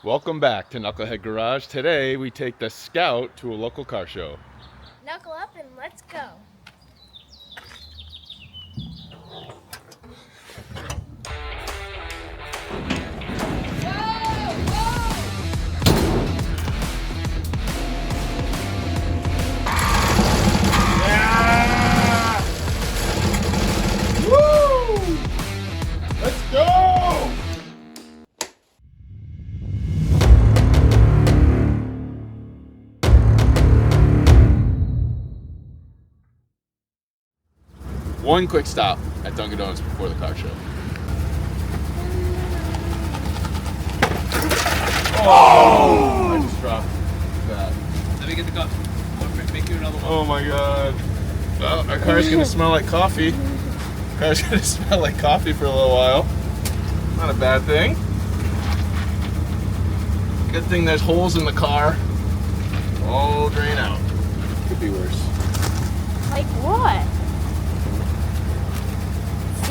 Welcome back to Knucklehead Garage. Today we take the Scout to a local car show. Knuckle up and let's go. Yeah! Woo! Let's go! One quick stop at Dunkin' Donuts before the car show. Oh! I just dropped that. Let me get the cup. Make you another one. Oh my god. Well, our car's gonna smell like coffee. Car's gonna smell like coffee for a little while. Not a bad thing. Good thing there's holes in the car. All drain out. Could be worse. Like what?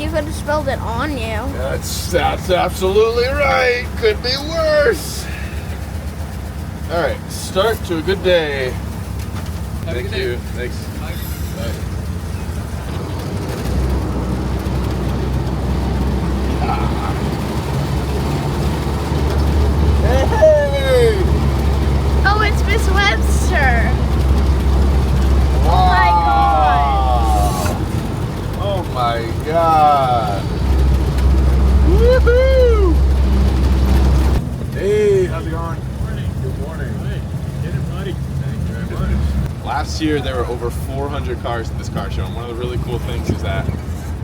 You could have spilled it on you. That's absolutely right. Could be worse. All right, start to a good day. Have a Thank good you. day. Thanks. Bye. Bye. Hey! Oh, it's Miss Webster. Wow. Oh my god. Woohoo! Hey, how's it going? Good morning. Get it, buddy. Thank you very much. Last year there were over 400 cars at this car show, and one of the really cool things is that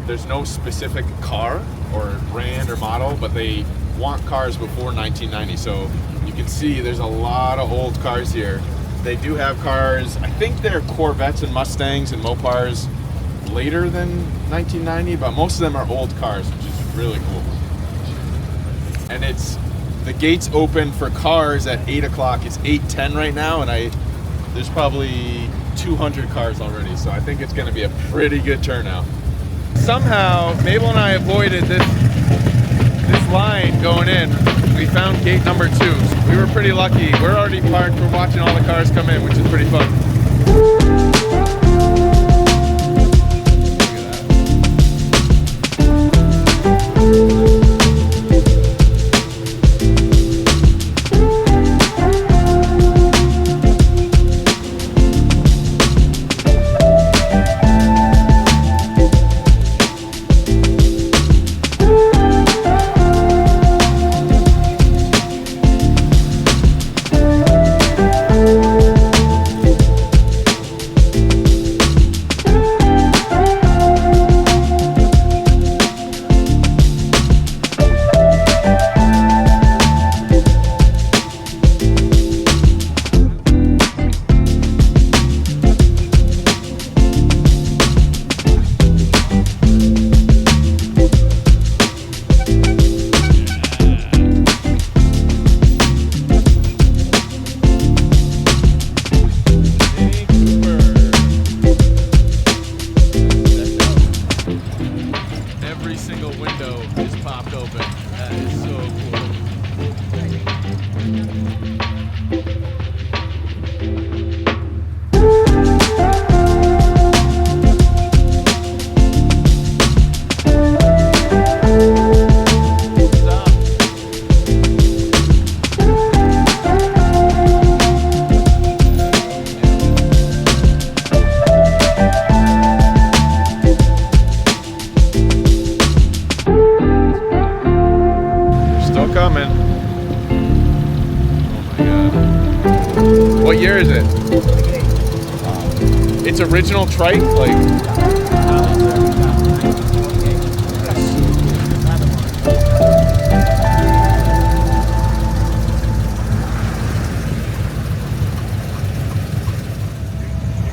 there's no specific car or brand or model, but they want cars before 1990. So you can see there's a lot of old cars here. They do have cars, I think they're Corvettes and Mustangs and Mopars later than 1990, but most of them are old cars, which is really cool. And the gates open for cars at 8 o'clock. It's 8:10 right now, and there's probably 200 cars already, so I think it's going to be a pretty good turnout. Somehow, Mabel and I avoided this line going in. We found gate number 2. So we were pretty lucky. We're already parked. We're watching all the cars come in, which is pretty fun. Every single window is popped open. That is so cool. Coming. Oh my god. What year is it? It's original trike? Like. You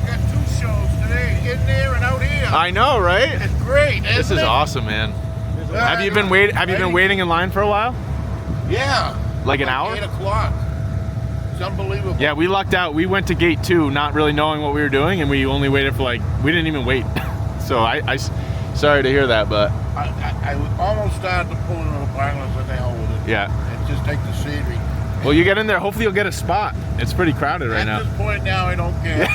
got 2 shows today, in there and out here. I know, right? It's great, isn't This is it? awesome, man. Have you been waiting in line for a while? Yeah. Like an hour? 8 o'clock. It's unbelievable. Yeah, we lucked out. We went to gate 2 not really knowing what we were doing, and we only waited for we didn't even wait. So I sorry to hear that, but I almost started to pull into the parking lot, but the hell with it. yeah. And just take the scenery. Well, you get in there. Hopefully, you'll get a spot. It's pretty crowded right At now. this point now, I don't care.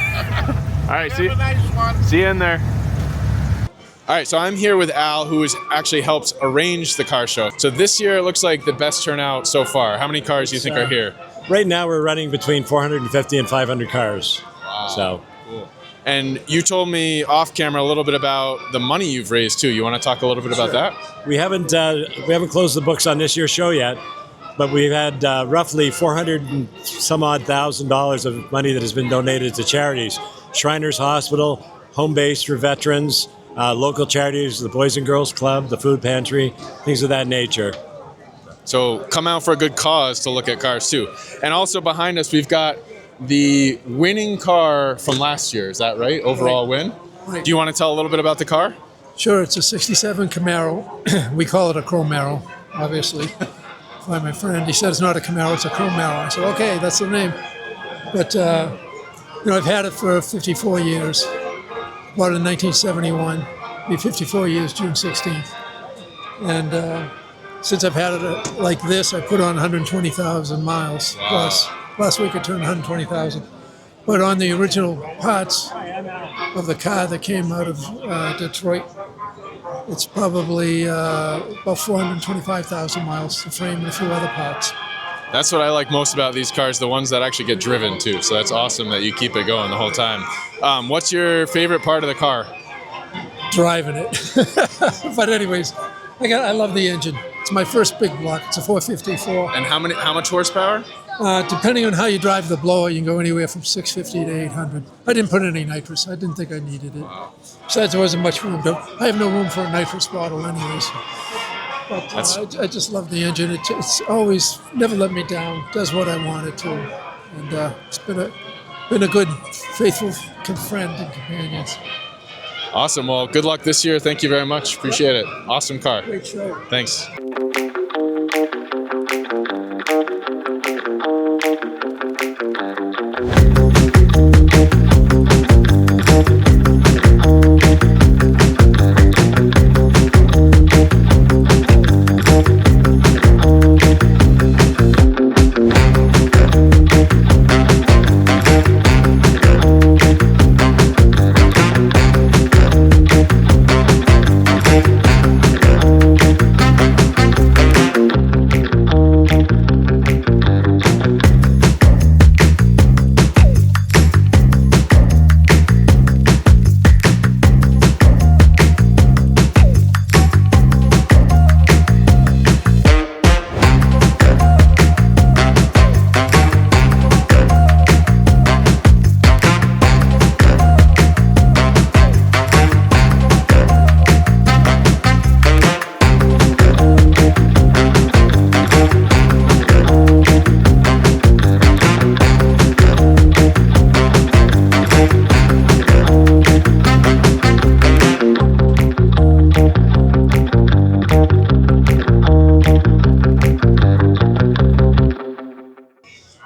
All right, Have a nice one. see you in there. All right, so I'm here with Al, who has actually helped arrange the car show. So this year, it looks like the best turnout so far. How many cars do you think are here? Right now, we're running between 450 and 500 cars. Wow. So, Cool. And you told me off camera a little bit about the money you've raised too. You want to talk a little bit about that? we haven't closed the books on this year's show yet, but we've had roughly 400 and some odd $1,000 of money that has been donated to charities: Shriners Hospital, Home Base for Veterans, local charities, the Boys and Girls Club, the Food Pantry, things of that nature. So come out for a good cause to look at cars too. And also behind us, we've got the winning car from last year. Is that right? Overall win? Right. Do you want to tell a little bit about the car? Sure, it's a 67 Camaro. We call it a Chromaro, obviously. By my friend, he said it's not a Camaro, it's a Chromaro. I said, okay, that's the name. But, I've had it for 54 years. Bought it in 1971. Be 54 years, June 16th. And since I've had it like this, I put on 120,000 miles plus. Last week I turned 120,000. But on the original parts of the car that came out of Detroit, it's probably about 425,000 miles, the frame and a few other parts. That's what I like most about these cars, the ones that actually get driven too. So that's awesome that you keep it going the whole time. What's your favorite part of the car? Driving it. But anyways, I love the engine. It's my first big block. It's a 454. And how much horsepower? Depending on how you drive the blower, you can go anywhere from 650 to 800. I didn't put any nitrous. I didn't think I needed it. Besides, there wasn't much room. I have no room for a nitrous bottle anyways. But I just love the engine. It's always never let me down. Does what I want it to. And it's been a good, faithful friend and companion. Awesome. Well, good luck this year. Thank you very much. Appreciate it. Awesome car. Great show. Thanks.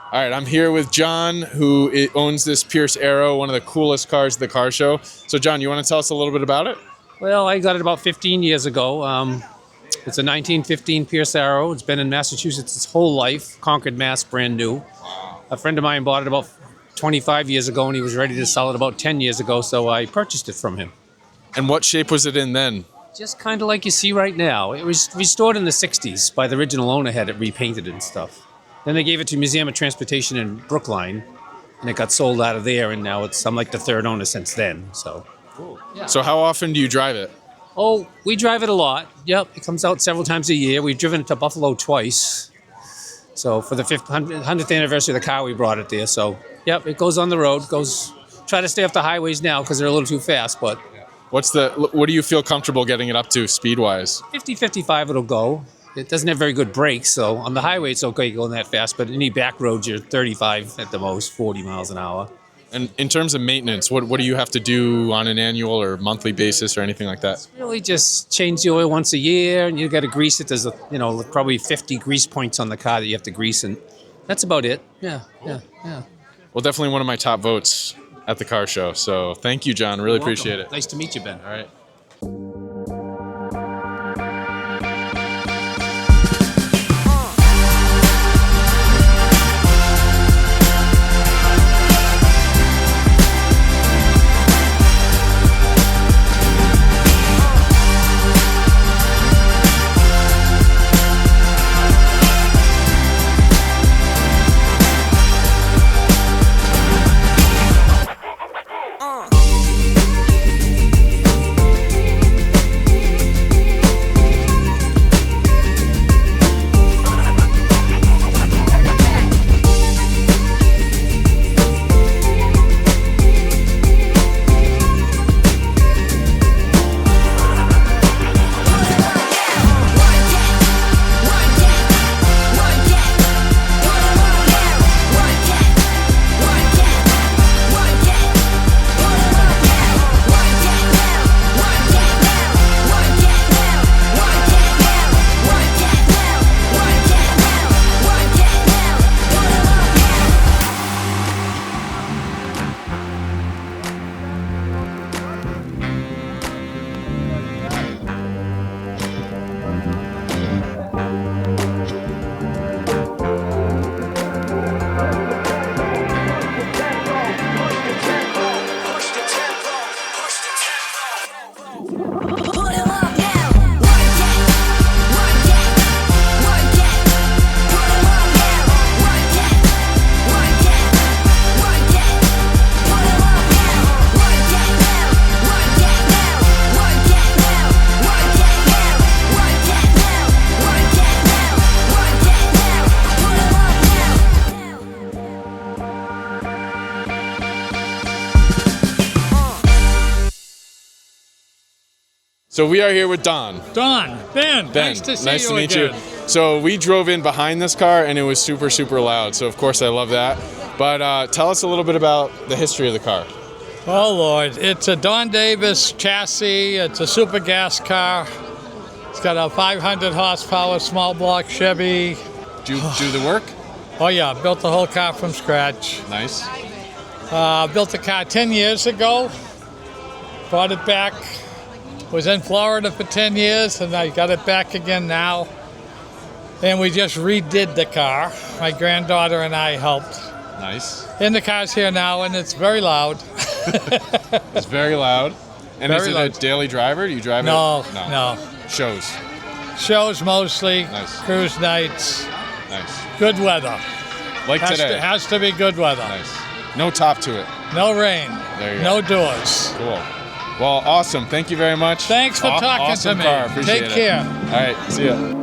All right, I'm here with John, who owns this Pierce Arrow, one of the coolest cars at the car show. So, John, you want to tell us a little bit about it? Well, I got it about 15 years ago. It's a 1915 Pierce Arrow. It's been in Massachusetts its whole life. Concord, Mass, brand new. A friend of mine bought it about 25 years ago, and he was ready to sell it about 10 years ago, so I purchased it from him. And what shape was it in then? Just kind of like you see right now. It was restored in the 60s by the original owner, had it repainted and stuff. Then they gave it to Museum of Transportation in Brookline, and it got sold out of there, and now I'm like the third owner since then. So, yeah. So how often do you drive it? Oh, we drive it a lot. Yep, it comes out several times a year. We've driven it to Buffalo twice. So for the 100th anniversary of the car, we brought it there. So, yep, it goes on the road. Try to stay off the highways now because they're a little too fast, but What do you feel comfortable getting it up to speed-wise? 50, 55 it'll go. It doesn't have very good brakes, so on the highway it's okay going that fast, but any back roads you're 35 at the most, 40 miles an hour. And in terms of maintenance, what do you have to do on an annual or monthly basis or anything like that? Really just change the oil once a year, and you got to grease it. There's probably 50 grease points on the car that you have to grease, and that's about it. Yeah. Well, definitely one of my top votes at the car show. So thank you, John. Really appreciate it. Nice to meet you, Ben. All right. So we are here with Don. Don, Ben, Ben, nice to see nice you to meet again. you. So we drove in behind this car and it was super, super loud. So of course I love that. But tell us a little bit about the history of the car. Oh Lord, it's a Don Davis chassis. It's a super gas car. It's got a 500 horsepower small block Chevy. Do the work? Oh yeah, built the whole car from scratch. Nice. Built the car 10 years ago. Bought it back. Was in Florida for 10 years, and I got it back again now. And we just redid the car. My granddaughter and I helped. Nice. And the car's here now, and it's very loud. It's very loud. And Very is it loud. a daily driver? Do you drive No, it? no. Shows. Shows mostly. Nice. Cruise nights. Nice. Good weather. Like today. Has to be good weather. Nice. No top to it. No rain. There you No go. doors. Cool. Well, awesome. Thank you very much. Thanks for talking awesome to me. Car. Appreciate Take it. care. All right. See ya.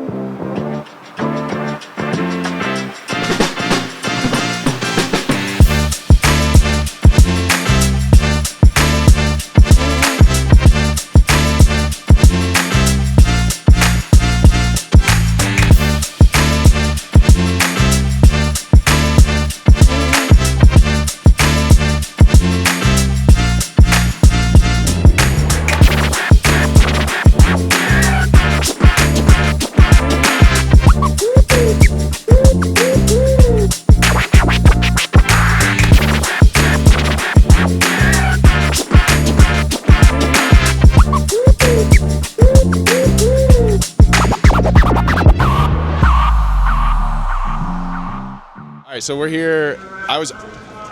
All right, so we're here. I was,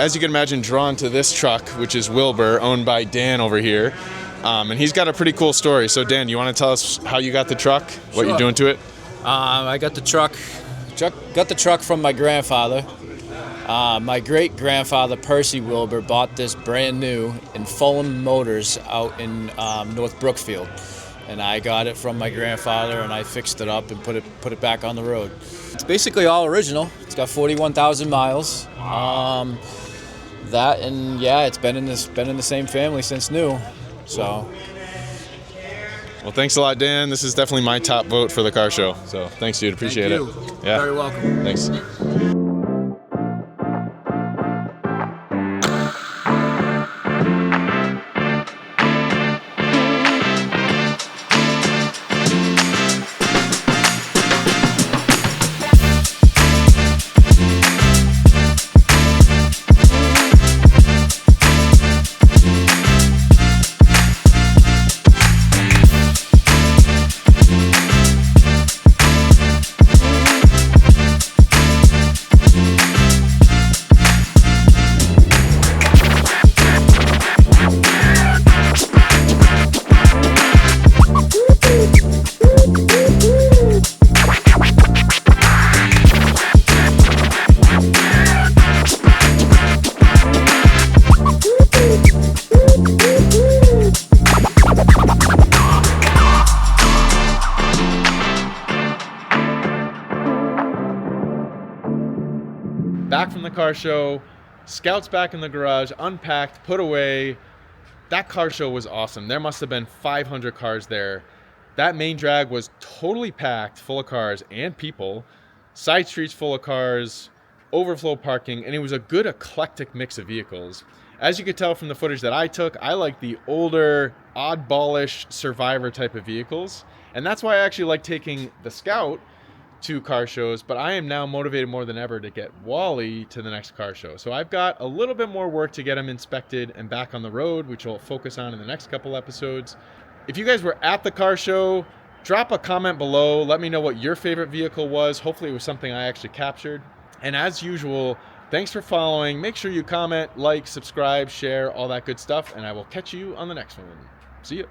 as you can imagine, drawn to this truck, which is Wilbur, owned by Dan over here. And he's got a pretty cool story. So Dan, you want to tell us how you got the truck, what you're doing to it? I got the truck from my grandfather. My great grandfather Percy Wilbur bought this brand new in Fulham Motors out in North Brookfield, and I got it from my grandfather and I fixed it up and put it back on the road. It's basically all original. It's got 41,000 miles. That and yeah, it's been in the same family since new. So. Well, thanks a lot, Dan. This is definitely my top vote for the car show. So thanks, dude. Appreciate it. Yeah. Very welcome. Thanks. Back from the car show, Scout's back in the garage, unpacked, put away. That car show was awesome. There must have been 500 cars there. That main drag was totally packed, full of cars and people. Side streets full of cars, overflow parking, and it was a good eclectic mix of vehicles. As you could tell from the footage that I took, I like the older, oddballish survivor type of vehicles. And that's why I actually like taking the Scout to car shows, but I am now motivated more than ever to get Wally to the next car show. So I've got a little bit more work to get him inspected and back on the road, which we'll focus on in the next couple episodes. If you guys were at the car show, drop a comment below. Let me know what your favorite vehicle was. Hopefully it was something I actually captured. And as usual, thanks for following. Make sure you comment, like, subscribe, share, all that good stuff, and I will catch you on the next one. See you.